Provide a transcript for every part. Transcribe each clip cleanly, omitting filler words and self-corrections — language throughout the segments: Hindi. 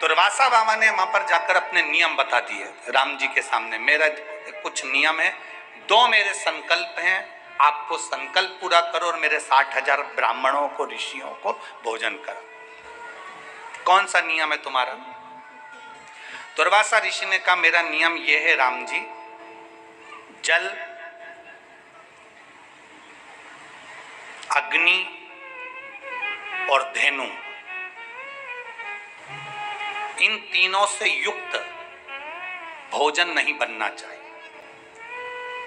दुर्वासा बाबा ने वहां पर जाकर अपने नियम बता दिए राम जी के सामने। मेरा कुछ नियम है, 2 मेरे संकल्प हैं, आपको संकल्प पूरा करो और मेरे 60,000 ब्राह्मणों को, ऋषियों को भोजन करो। कौन सा नियम है तुम्हारा? दुर्वासा ऋषि ने कहा मेरा नियम यह है राम जी, जल, अग्नि और धेनु, इन तीनों से युक्त भोजन नहीं बनना चाहिए।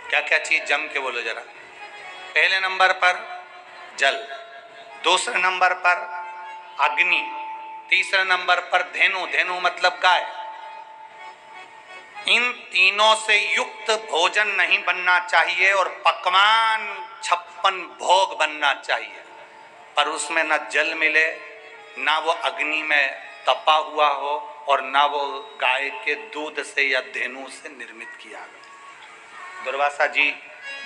क्या क्या चीज जम के बोलो जरा। पहले नंबर पर जल, दूसरे नंबर पर अग्नि, तीसरे नंबर पर धेनु, धेनु मतलब गाय। इन तीनों से युक्त भोजन नहीं बनना चाहिए और पकवान 56 भोग बनना चाहिए, पर उसमें न जल मिले, ना वो अग्नि में तपा हुआ हो और ना वो गाय के दूध से या धेनु से निर्मित किया गया। दुर्वासा जी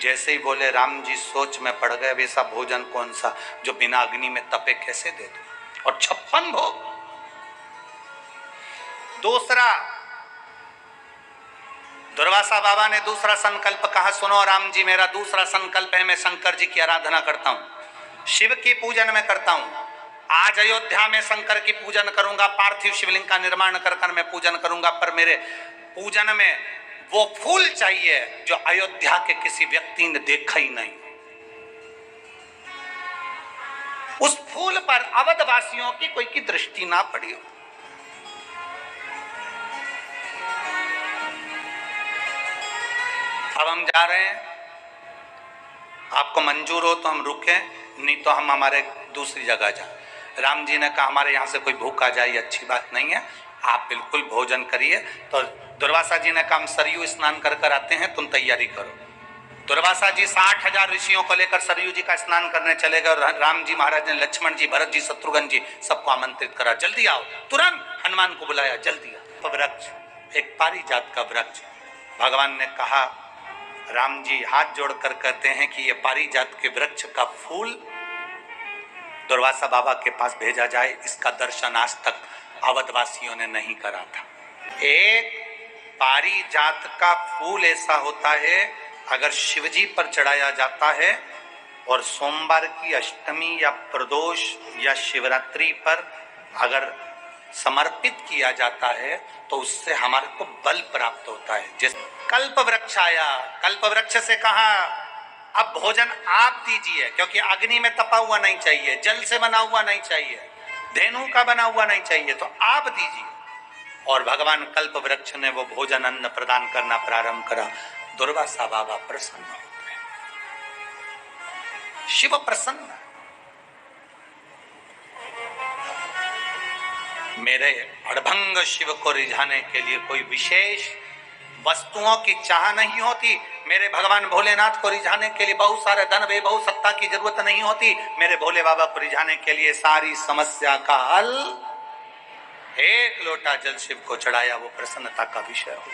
जैसे ही बोले राम जी सोच में पड़ गए, वैसा भोजन कौन सा जो बिना अग्नि में तपे कैसे दे दो, और 56 भोग। दूसरा, दुर्वासा बाबा ने दूसरा संकल्प कहा, सुनो राम जी मेरा दूसरा संकल्प है, मैं शंकर जी की आराधना करता हूं, शिव की पूजन में करता हूं। आज अयोध्या में शंकर की पूजन करूंगा, पार्थिव शिवलिंग का निर्माण कर मैं पूजन करूंगा, पर मेरे पूजन में वो फूल चाहिए जो अयोध्या के किसी व्यक्ति ने देखा ही नहीं। उस फूल पर अवधवासियों की कोई की दृष्टि ना पड़ी हो। अब हम जा रहे हैं, आपको मंजूर हो तो हम रुके, नहीं तो हम हमारे दूसरी जगह जाए। राम जी ने कहा हमारे यहाँ से कोई भूखा जाए अच्छी बात नहीं है, आप बिल्कुल भोजन करिए। तो दुर्वासा जी ने कहा हम सरयू स्नान कर कर आते हैं, तुम तैयारी करो। दुर्वासा जी 60,000 ऋषियों को लेकर सरयू जी का स्नान करने चले गए और राम जी महाराज ने लक्ष्मण जी, भरत जी, शत्रुघ्न जी सबको आमंत्रित करा, जल्दी आओ। तुरंत हनुमान को बुलाया, जल्दी आओ। वृक्ष, एक पारिजात का वृक्ष, भगवान ने कहा, राम जी हाथ जोड़कर कहते हैं कि ये पारिजात के वृक्ष का फूल दुर्वासा बाबा के पास भेजा जाए, इसका दर्शन आज तक अवधवासियों ने नहीं करा था। एक पारिजात का फूल ऐसा होता है, अगर शिवजी पर चढ़ाया जाता है और सोमवार की अष्टमी या प्रदोष या शिवरात्रि पर अगर समर्पित किया जाता है तो उससे हमारे को बल प्राप्त होता है। जिस कल्प वृक्ष आया, कल्प वृक्ष से कहा अब भोजन आप दीजिए, क्योंकि अग्नि में तपा हुआ नहीं चाहिए, जल से बना हुआ नहीं चाहिए, धेनु का बना हुआ नहीं चाहिए, तो आप दीजिए। और भगवान कल्प वृक्ष ने वो भोजन अन्न प्रदान करना प्रारंभ करा। दुर्वासा बाबा प्रसन्न हो गए, शिव प्रसन्न। मेरे अड़भंग शिव को रिझाने के लिए कोई विशेष वस्तुओं की चाह नहीं होती। मेरे भगवान भोलेनाथ को रिझाने के लिए बहुत सारे धन वैभव सत्ता की जरूरत नहीं होती। मेरे भोले बाबा को रिझाने के लिए सारी समस्या का हल, एक लोटा जल शिव को चढ़ाया, वो प्रसन्नता का विषय हो।